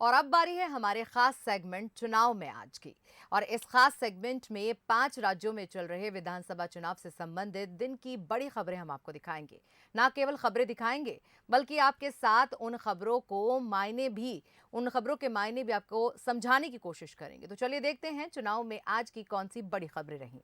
और अब बारी है हमारे खास सेगमेंट चुनाव में आज की। और इस खास सेगमेंट में 5 राज्यों में चल रहे विधानसभा चुनाव से संबंधित दिन की बड़ी खबरें हम आपको दिखाएंगे। ना केवल खबरें दिखाएंगे बल्कि आपके साथ उन खबरों के मायने भी आपको समझाने की कोशिश करेंगे। तो चलिए देखते हैं चुनाव में आज की कौन सी बड़ी खबरें रही।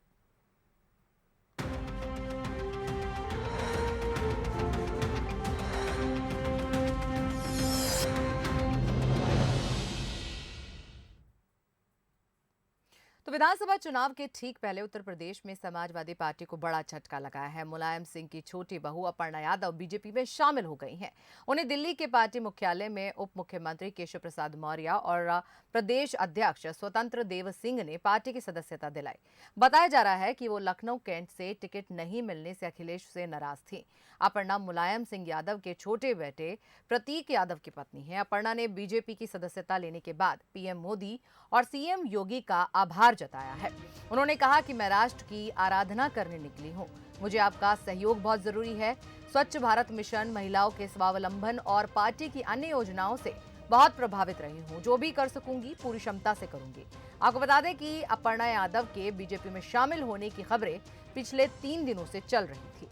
तो विधानसभा चुनाव के ठीक पहले उत्तर प्रदेश में समाजवादी पार्टी को बड़ा झटका लगा है। मुलायम सिंह की छोटी बहू अपर्णा यादव बीजेपी में शामिल हो गई हैं। उन्हें दिल्ली के पार्टी मुख्यालय में उप मुख्यमंत्री केशव प्रसाद मौर्य और प्रदेश अध्यक्ष स्वतंत्र देव सिंह ने पार्टी की सदस्यता दिलाई। बताया जा रहा है कि वो लखनऊ कैंट से टिकट नहीं मिलने से अखिलेश से नाराज थी। अपर्णा मुलायम सिंह यादव के छोटे बेटे प्रतीक यादव की पत्नी है। अपर्णा ने बीजेपी की सदस्यता लेने के बाद पीएम मोदी और सीएम योगी का आभार जताया है। उन्होंने कहा कि मैं राष्ट्र की आराधना करने निकली हूं, मुझे आपका सहयोग बहुत जरूरी है। स्वच्छ भारत मिशन, महिलाओं के स्वावलंबन और पार्टी की अन्य योजनाओं से बहुत प्रभावित रही हूं। जो भी कर सकूंगी पूरी क्षमता से करूंगी। आपको बता दें कि अपर्णा यादव के बीजेपी में शामिल होने की खबरें पिछले 3 दिनों से चल रही थी।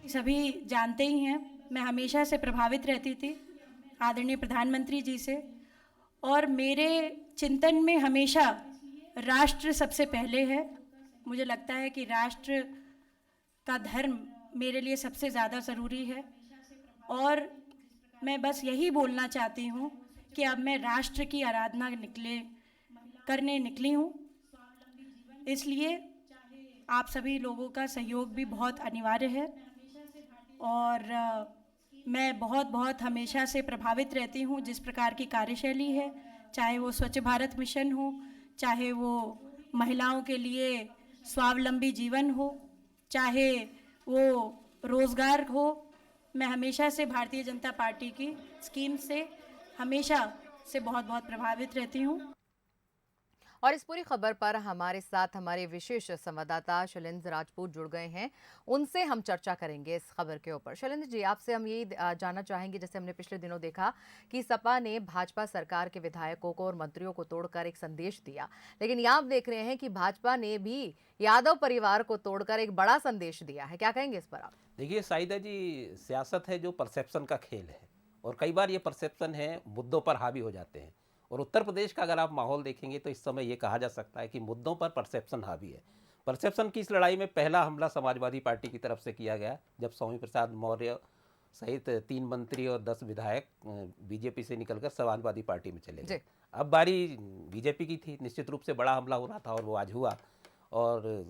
सभी जानते ही हैं, मैं हमेशा से प्रभावित रहती थी आदरणीय प्रधानमंत्री जी से, और मेरे चिंतन में हमेशा राष्ट्र सबसे पहले है। मुझे लगता है कि राष्ट्र का धर्म मेरे लिए सबसे ज़्यादा ज़रूरी है, और मैं बस यही बोलना चाहती हूँ कि अब मैं राष्ट्र की आराधना करने निकली हूँ। इसलिए आप सभी लोगों का सहयोग भी बहुत अनिवार्य है, और मैं बहुत हमेशा से प्रभावित रहती हूँ जिस प्रकार की कार्यशैली है, चाहे वो स्वच्छ भारत मिशन हो, चाहे वो महिलाओं के लिए स्वावलंबी जीवन हो, चाहे वो रोज़गार हो। मैं हमेशा से भारतीय जनता पार्टी की स्कीम से हमेशा से बहुत प्रभावित रहती हूँ। और इस पूरी खबर पर हमारे साथ हमारे विशेष संवाददाता शैलेंद्र राजपूत जुड़ गए हैं। उनसे हम चर्चा करेंगे इस खबर के ऊपर। शैलेंद्र जी, आपसे हम यही जानना चाहेंगे, जैसे हमने पिछले दिनों देखा कि सपा ने भाजपा सरकार के विधायकों को और मंत्रियों को तोड़कर एक संदेश दिया, लेकिन यहाँ आप देख रहे हैं कि भाजपा ने भी यादव परिवार को तोड़कर एक बड़ा संदेश दिया है। क्या कहेंगे इस पर आप? देखिए साइदा जी, सियासत है जो परसेप्शन का खेल है, और कई बार ये परसेप्शन है मुद्दों पर हावी हो जाते हैं। और उत्तर प्रदेश का अगर आप माहौल देखेंगे तो इस समय ये कहा जा सकता है कि मुद्दों पर परसेप्शन हावी है। परसेप्शन की इस लड़ाई में पहला हमला समाजवादी पार्टी की तरफ से किया गया, जब स्वामी प्रसाद मौर्य सहित 3 मंत्री और 10 विधायक बीजेपी से निकलकर समाजवादी पार्टी में चले गए। अब बारी बीजेपी की थी। निश्चित रूप से बड़ा हमला हो रहा था और वो आज हुआ। और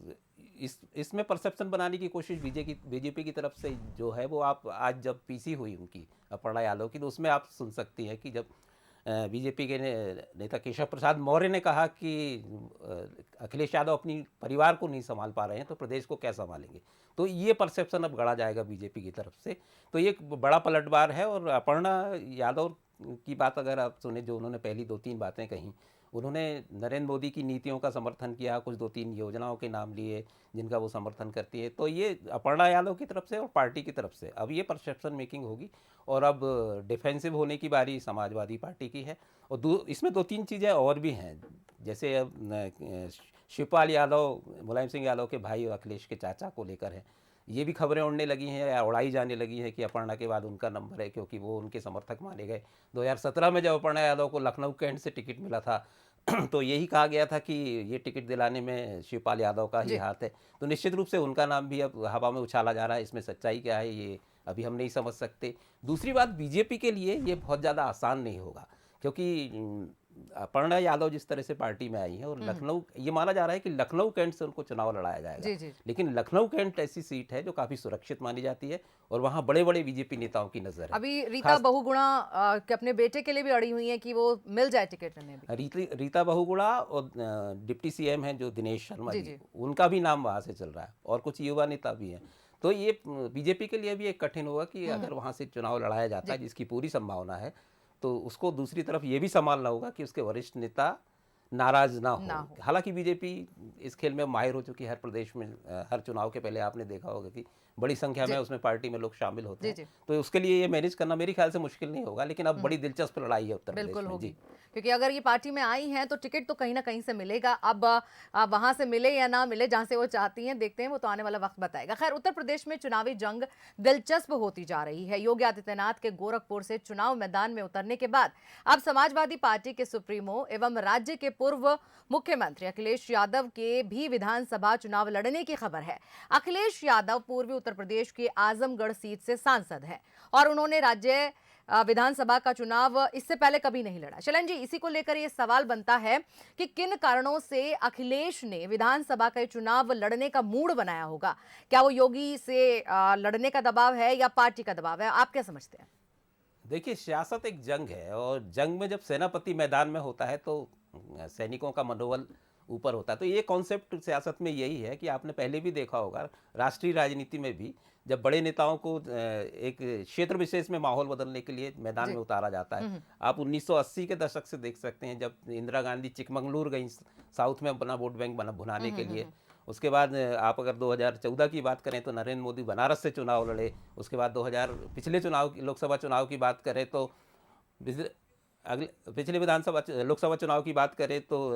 इसमें परसेप्शन बनाने की कोशिश बीजेपी की तरफ से जो है, वो आप आज जब पीसी हुई उनकी अपर्णा यादव की, तो उसमें आप सुन सकती हैं कि जब बीजेपी के नेता केशव प्रसाद मौर्य ने कहा कि अखिलेश यादव अपनी परिवार को नहीं संभाल पा रहे हैं तो प्रदेश को क्या संभालेंगे। तो ये परसेप्शन अब गढ़ा जाएगा बीजेपी की तरफ से। तो ये एक बड़ा पलटवार है। और अपर्णा यादव की बात अगर आप सुने, जो उन्होंने पहली 2-3 बातें कहीं, उन्होंने नरेंद्र मोदी की नीतियों का समर्थन किया, कुछ 2-3 योजनाओं के नाम लिए जिनका वो समर्थन करती है। तो ये अपर्णा यादव की तरफ से और पार्टी की तरफ से अब ये परसेप्शन मेकिंग होगी, और अब डिफेंसिव होने की बारी समाजवादी पार्टी की है। और इसमें 2-3 चीज़ें और भी हैं, जैसे अब शिवपाल यादव मुलायम सिंह यादव के भाई और अखिलेश के चाचा को लेकर है। ये भी खबरें उड़ने लगी हैं या उड़ाई जाने लगी हैं कि अपर्णा के बाद उनका नंबर है, क्योंकि वो उनके समर्थक माने गए। 2017 में जब अपर्णा यादव को लखनऊ कैंट से टिकट मिला था तो यही कहा गया था कि ये टिकट दिलाने में शिवपाल यादव का ही हाथ है। तो निश्चित रूप से उनका नाम भी अब हवा में उछाला जा रहा है। इसमें सच्चाई क्या है ये अभी हम नहीं समझ सकते। दूसरी बात, बीजेपी के लिए ये बहुत ज़्यादा आसान नहीं होगा, क्योंकि अपर्णा यादव जिस तरह से पार्टी में आई है, और लखनऊ, ये माना जा रहा है कि लखनऊ कैंट से उनको चुनाव लड़ाया जाएगा। जी। लेकिन लखनऊ कैंट ऐसी सीट है जो काफ़ी सुरक्षित मानी जाती है, और वहाँ बड़े बड़े बीजेपी नेताओं की नज़र है। अभी रीता बहुगुणा के अपने बेटे के लिए भी अड़ी हुई हैं कि वो मिल जाए टिकट उन्हें भी। रीता बहुगुणा और डिप्टी सीएम हैं जो दिनेश शर्मा जी, उनका भी नाम वहाँ से चल रहा है, और कुछ युवा नेता भी हैं। तो ये बीजेपी के लिए भी एक कठिन होगा कि अगर वहाँ से चुनाव लड़ाया जाता है, जिसकी पूरी संभावना है, तो उसको दूसरी तरफ ये भी संभालना होगा कि उसके वरिष्ठ नेता नाराज ना हो। हालांकि बीजेपी इस खेल में माहिर हो चुकी है। हर प्रदेश में हर चुनाव के पहले आपने देखा होगा कि बड़ी संख्या में जी। उसमें पार्टी में लोग शामिल होते जी, हैं, जी। तो उसके लिए ये मैनेज करना मेरे ख्याल से मुश्किल नहीं होगा, लेकिन अब बड़ी दिलचस्प लड़ाई है उत्तर प्रदेश बिल्कुल में। होगी, जी। क्योंकि अगर ये पार्टी में आई हैं तो टिकट तो कहीं ना कहीं से मिलेगा। अब वहां से मिले या ना मिले, जहां से वो चाहती हैं, देखते हैं, वो तो आने वाला वक्त बताएगा। खैर, उत्तर प्रदेश में चुनावी जंग दिलचस्प होती जा रही है। योगी आदित्यनाथ के गोरखपुर से चुनाव मैदान में उतरने के बाद अब समाजवादी पार्टी के सुप्रीमो एवं राज्य के पूर्व मुख्यमंत्री अखिलेश यादव के भी विधानसभा चुनाव लड़ने की खबर है। अखिलेश यादव पूर्वी उत्तर प्रदेश की आजमगढ़ सीट से सांसद हैं और उन्होंने राज्य विधानसभा का चुनाव इससे पहले कभी नहीं लड़ा। शैलेंद्र जी, इसी को लेकर ये सवाल बनता है कि किन कारणों से अखिलेश ने विधानसभा का चुनाव लड़ने का मूड बनाया होगा। क्या वो योगी से लड़ने का दबाव है या पार्टी का दबाव है? आप क्या समझते हैं? देखिए, सियासत एक जंग है, और जंग में जब सेनापति मैदान में होता है तो सैनिकों का मनोबल ऊपर होता है। तो ये कॉन्सेप्ट सियासत में यही है कि आपने पहले भी देखा होगा, राष्ट्रीय राजनीति में भी जब बड़े नेताओं को एक क्षेत्र विशेष में माहौल बदलने के लिए मैदान जी। में उतारा जाता है। आप 1980 के दशक से देख सकते हैं, जब इंदिरा गांधी चिकमंगलूर गई साउथ में अपना वोट बैंक भुनाने के लिए। उसके बाद आप अगर 2014 की बात करें तो नरेंद्र मोदी बनारस से चुनाव लड़े। उसके बाद 2000 पिछले चुनाव लोकसभा चुनाव की बात करें तो पिछले लोकसभा चुनाव की बात करें तो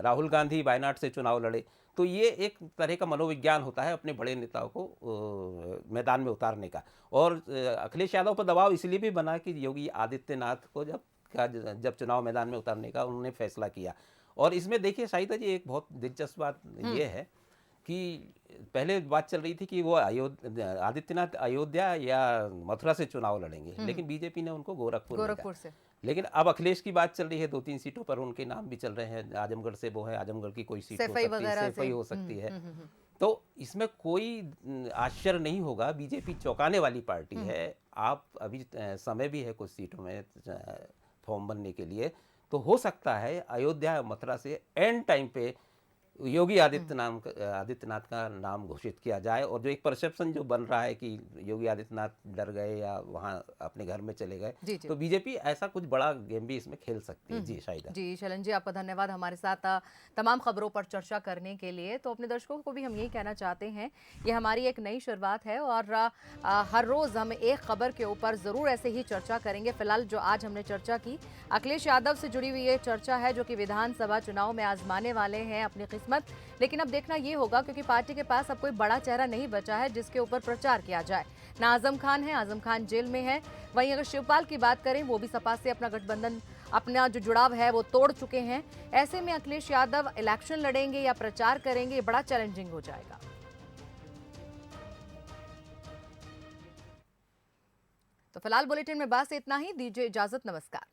राहुल गांधी वायनाड से चुनाव लड़े। तो ये एक तरह का मनोविज्ञान होता है अपने बड़े नेताओं को मैदान में उतारने का। और अखिलेश यादव पर दबाव इसलिए भी बना कि योगी आदित्यनाथ को जब चुनाव मैदान में उतारने का उन्होंने फैसला किया। और इसमें देखिए शाहिदा जी, एक बहुत दिलचस्प बात ये है कि पहले बात चल रही थी कि वो आदित्यनाथ अयोध्या या मथुरा से चुनाव लड़ेंगे, लेकिन बीजेपी ने उनको गोरखपुर से। लेकिन अब अखिलेश की बात चल रही है, 2-3 सीटों पर उनके नाम भी चल रहे हैं। आजमगढ़ से वो है, आजमगढ़ की कोई सीट हो सैफई सकती है, वगैरह सैफई से। हो सकती है। तो इसमें कोई आश्चर्य नहीं होगा, बीजेपी चौंकाने वाली पार्टी है। आप अभी समय भी है कुछ सीटों में फॉर्म बनने के लिए, तो हो सकता है अयोध्या मथुरा से एंड टाइम पे योगी आदित्यनाथ का नाम घोषित किया जाए। और जो एक परसेप्शन जो बन रहा है कि योगी आदित्यनाथ डर गए या वहाँ अपने घर में चले गए, जी, जी। तो बीजेपी ऐसा कुछ बड़ा गेम भी इसमें खेल सकती है। जी शाहिदा। जी शैलेंद्र जी, आपका धन्यवाद हमारे साथ तमाम खबरों पर चर्चा करने के लिए। तो अपने दर्शकों को भी हम यही कहना चाहते हैं, ये हमारी एक नई शुरुआत है और हर रोज हम एक खबर के ऊपर जरूर ऐसे ही चर्चा करेंगे। फिलहाल जो आज हमने चर्चा की, अखिलेश यादव से जुड़ी हुई ये चर्चा है, जो कि विधानसभा चुनाव में आजमाने वाले हैं अपनी किस्मत। लेकिन अब देखना ये होगा, क्योंकि पार्टी के पास अब कोई बड़ा चेहरा नहीं बचा है जिसके ऊपर प्रचार किया जाए। ना आजम खान है, आजम खान जेल में है। वहीं अगर शिवपाल की बात करें, वो भी सपा से अपना गठबंधन, अपना जो जुड़ाव है वो तोड़ चुके हैं। ऐसे में अखिलेश यादव इलेक्शन लड़ेंगे या प्रचार करेंगे, ये बड़ा चैलेंजिंग हो जाएगा। तो फिलहाल बुलेटिन में बस इतना ही। दीजिए इजाजत, नमस्कार।